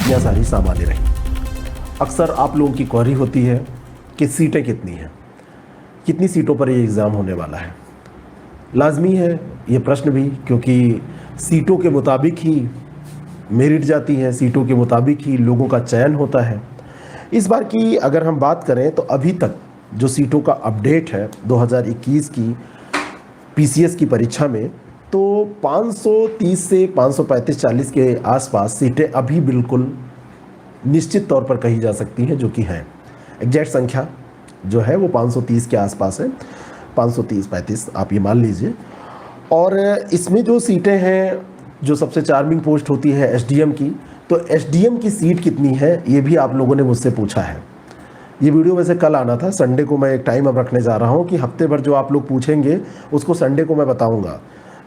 या सारी सामान्य रही। अक्सर आप लोगों की क्वेरी होती है कि सीटें कितनी हैं, कितनी सीटों पर ये एग्ज़ाम होने वाला है। लाजमी है ये प्रश्न भी, क्योंकि सीटों के मुताबिक ही मेरिट जाती है, सीटों के मुताबिक ही लोगों का चयन होता है। इस बार की अगर हम बात करें तो अभी तक जो सीटों का अपडेट है 2021 की पीसीएस की परीक्षा में, तो 530 से 535-40 के आसपास सीटें अभी बिल्कुल निश्चित तौर पर कही जा सकती हैं, जो कि हैं। एग्जैक्ट संख्या जो है वो 530 के आसपास है, 530-35 आप ये मान लीजिए। और इसमें जो सीटें हैं, जो सबसे चार्मिंग पोस्ट होती है एसडीएम की, तो एसडीएम की सीट कितनी है ये भी आप लोगों ने मुझसे पूछा है। ये वीडियो वैसे कल आना था, संडे को मैं एक टाइम अब रखने जा रहा हूँ कि हफ्ते भर जो आप लोग पूछेंगे उसको संडे को मैं बताऊँगा।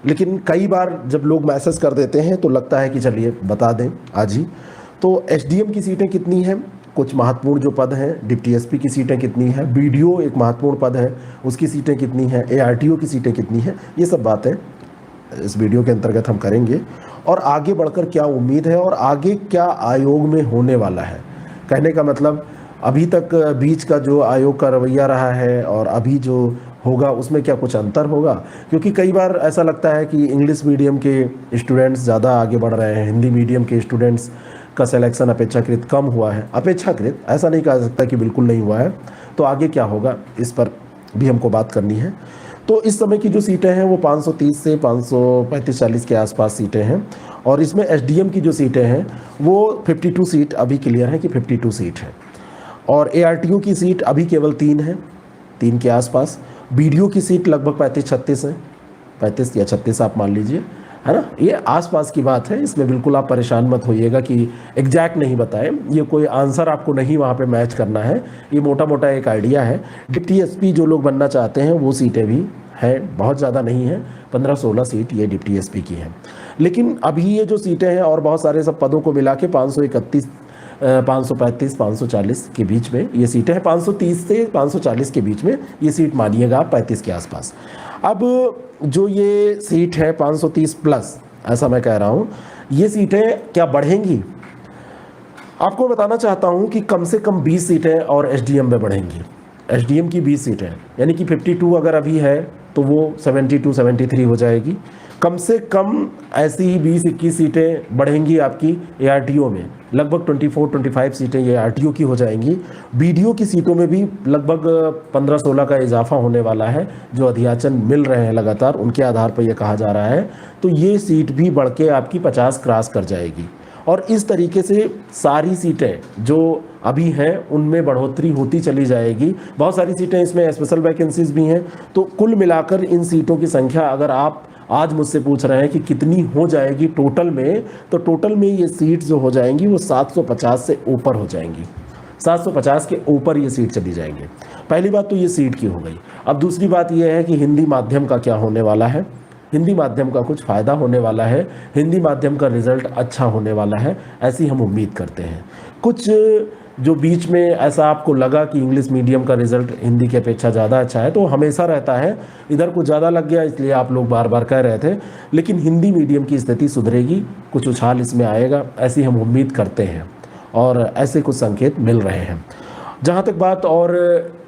लेकिन कई बार जब लोग मैसेज कर देते हैं तो लगता है कि चलिए बता दें आज ही। तो एसडीएम की सीटें कितनी हैं, कुछ महत्वपूर्ण जो पद हैं, डिप्टी एसपी की सीटें कितनी हैं, बीडीओ एक महत्वपूर्ण पद है उसकी सीटें कितनी हैं, एआरटीओ की सीटें कितनी हैं, ये सब बातें इस वीडियो के अंतर्गत हम करेंगे। और आगे बढ़कर क्या उम्मीद है और आगे क्या आयोग में होने वाला है। कहने का मतलब अभी तक बीच का जो आयोग का रवैया रहा है और अभी जो होगा उसमें क्या कुछ अंतर होगा, क्योंकि कई बार ऐसा लगता है कि इंग्लिश मीडियम के स्टूडेंट्स ज़्यादा आगे बढ़ रहे हैं, हिंदी मीडियम के स्टूडेंट्स का सिलेक्शन अपेक्षाकृत कम हुआ है। अपेक्षाकृत ऐसा नहीं कहा सकता कि बिल्कुल नहीं हुआ है। तो आगे क्या होगा इस पर भी हमको बात करनी है। तो इस समय की जो सीटें हैं वो 530 से 535-40 के आसपास सीटें हैं। और इसमें एसडीएम की जो सीटें हैं वो 52 सीट अभी क्लियर है कि 52 सीट है। और एआरटीओ की सीट अभी केवल 3 है, 3 के आसपास। बीडीओ की सीट लगभग 35-36 है, 35 या 36 आप मान लीजिए, है ना। ये आसपास की बात है, इसमें बिल्कुल आप परेशान मत होइएगा कि एग्जैक्ट नहीं बताएं। ये कोई आंसर आपको नहीं वहाँ पे मैच करना है, ये मोटा मोटा एक आइडिया है। डिप्टी एसपी जो लोग बनना चाहते हैं वो सीटें भी हैं, बहुत ज़्यादा नहीं है, 15-16 सीट ये डिप्टी एसपी की हैं। लेकिन अभी ये जो सीटें हैं और बहुत सारे सब पदों को मिला के 531, 535, 540 के बीच में ये सीटें हैं। 530 से 540 के बीच में ये सीट मानिएगा, 35 के आसपास। अब जो ये सीट है 530 प्लस, ऐसा मैं कह रहा हूँ, ये सीटें क्या बढ़ेंगी? आपको बताना चाहता हूँ कि कम से कम 20 सीटें और एसडीएम में बढ़ेंगी। एसडीएम की 20 सीटें, यानी कि 52 अगर अभी है तो वो 72-73 हो जाएगी। कम से कम ऐसी ही 20-21 सीटें बढ़ेंगी आपकी एआरटीओ में, लगभग 24-25 सीटें ये आरटीओ की हो जाएंगी। बीडीओ की सीटों में भी लगभग 15-16 का इजाफा होने वाला है, जो अध्याचन मिल रहे हैं लगातार, उनके आधार पर यह कहा जा रहा है। तो ये सीट भी बढ़ के आपकी 50 क्रॉस कर जाएगी। और इस तरीके से सारी सीटें जो अभी हैं उनमें बढ़ोतरी होती चली जाएगी। बहुत सारी सीटें इसमें स्पेशल वैकेंसीज भी हैं। तो कुल मिलाकर इन सीटों की संख्या अगर आप आज मुझसे पूछ रहे हैं कि कितनी हो जाएगी टोटल में, तो टोटल में ये सीट जो हो जाएंगी वो 750 से ऊपर हो जाएंगी। 750 के ऊपर ये सीट चली जाएंगी। पहली बात तो ये सीट की हो गई। अब दूसरी बात ये है कि हिंदी माध्यम का क्या होने वाला है। हिंदी माध्यम का कुछ फ़ायदा होने वाला है, हिंदी माध्यम का रिज़ल्ट अच्छा होने वाला है, ऐसी हम उम्मीद करते हैं। कुछ जो बीच में ऐसा आपको लगा कि इंग्लिश मीडियम का रिज़ल्ट हिंदी की अपेक्षा ज़्यादा अच्छा है, तो हमेशा रहता है, इधर कुछ ज़्यादा लग गया इसलिए आप लोग बार बार कह रहे थे। लेकिन हिंदी मीडियम की स्थिति सुधरेगी, कुछ उछाल इसमें आएगा, ऐसी हम उम्मीद करते हैं और ऐसे कुछ संकेत मिल रहे हैं। जहाँ तक बात और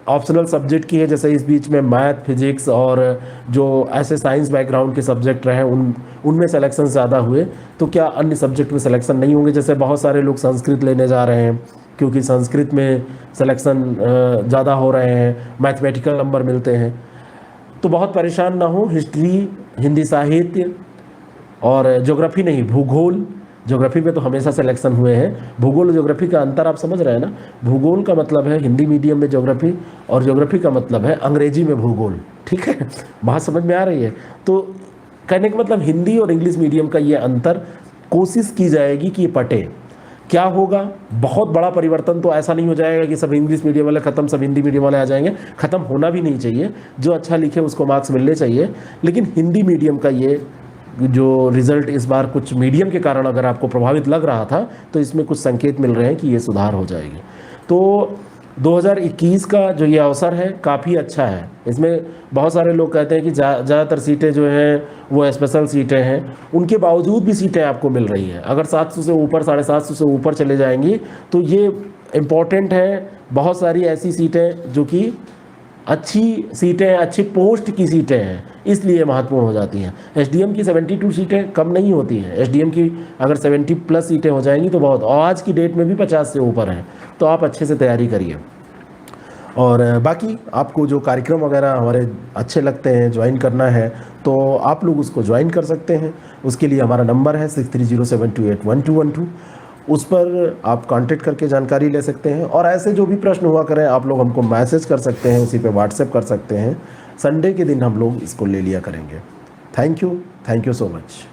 ऑप्शनल सब्जेक्ट की है, जैसे इस बीच में मैथ, फिजिक्स और जो ऐसे साइंस बैकग्राउंड के सब्जेक्ट रहे उनमें सिलेक्शन ज़्यादा हुए, तो क्या अन्य सब्जेक्ट में सिलेक्शन नहीं होंगे? जैसे बहुत सारे लोग संस्कृत लेने जा रहे हैं क्योंकि संस्कृत में सिलेक्शन ज़्यादा हो रहे हैं, मैथमेटिकल नंबर मिलते हैं। तो बहुत परेशान ना हो, हिस्ट्री, हिंदी साहित्य और ज्योग्राफी नहीं, भूगोल, ज्योग्राफी में तो हमेशा सिलेक्शन हुए हैं। भूगोल और ज्योग्राफी का अंतर आप समझ रहे हैं ना। भूगोल का मतलब है हिंदी मीडियम में ज्योग्राफी और ज्योग्राफी का मतलब है अंग्रेजी में भूगोल, ठीक है, बात समझ में आ रही है। तो कहने का मतलब हिंदी और इंग्लिश मीडियम का ये अंतर कोशिश की जाएगी कि ये पटे। क्या होगा? बहुत बड़ा परिवर्तन तो ऐसा नहीं हो जाएगा कि सब इंग्लिश मीडियम वाले खत्म, सब हिंदी मीडियम वाले आ जाएंगे। खत्म होना भी नहीं चाहिए, जो अच्छा लिखे उसको मार्क्स मिलने चाहिए। लेकिन हिंदी मीडियम का ये जो रिज़ल्ट इस बार कुछ मीडियम के कारण अगर आपको प्रभावित लग रहा था, तो इसमें कुछ संकेत मिल रहे हैं कि ये सुधार हो जाएगी। तो 2021 का जो ये अवसर है काफ़ी अच्छा है। इसमें बहुत सारे लोग कहते हैं कि ज़्यादातर सीटें जो हैं वो स्पेशल सीटें हैं, उनके बावजूद भी सीटें आपको मिल रही हैं। अगर 700 से ऊपर, 750 से ऊपर चले जाएंगी तो ये इम्पॉर्टेंट है। बहुत सारी ऐसी सीटें जो कि अच्छी सीटें हैं, अच्छी पोस्ट की सीटें हैं, इसलिए महत्वपूर्ण हो जाती हैं। एसडीएम की 72 सीटें कम नहीं होती हैं। एसडीएम की अगर 70 प्लस सीटें हो जाएंगी तो बहुत, और आज की डेट में भी 50 से ऊपर हैं, तो आप अच्छे से तैयारी करिए। और बाकी आपको जो कार्यक्रम वगैरह हमारे अच्छे लगते हैं, ज्वाइन करना है तो आप लोग उसको ज्वाइन कर सकते हैं। उसके लिए हमारा नंबर है 6307281212, उस पर आप कांटेक्ट करके जानकारी ले सकते हैं। और ऐसे जो भी प्रश्न हुआ करें आप लोग हमको मैसेज कर सकते हैं, उसी पे व्हाट्सएप कर सकते हैं। संडे के दिन हम लोग इसको ले लिया करेंगे। Thank you so much.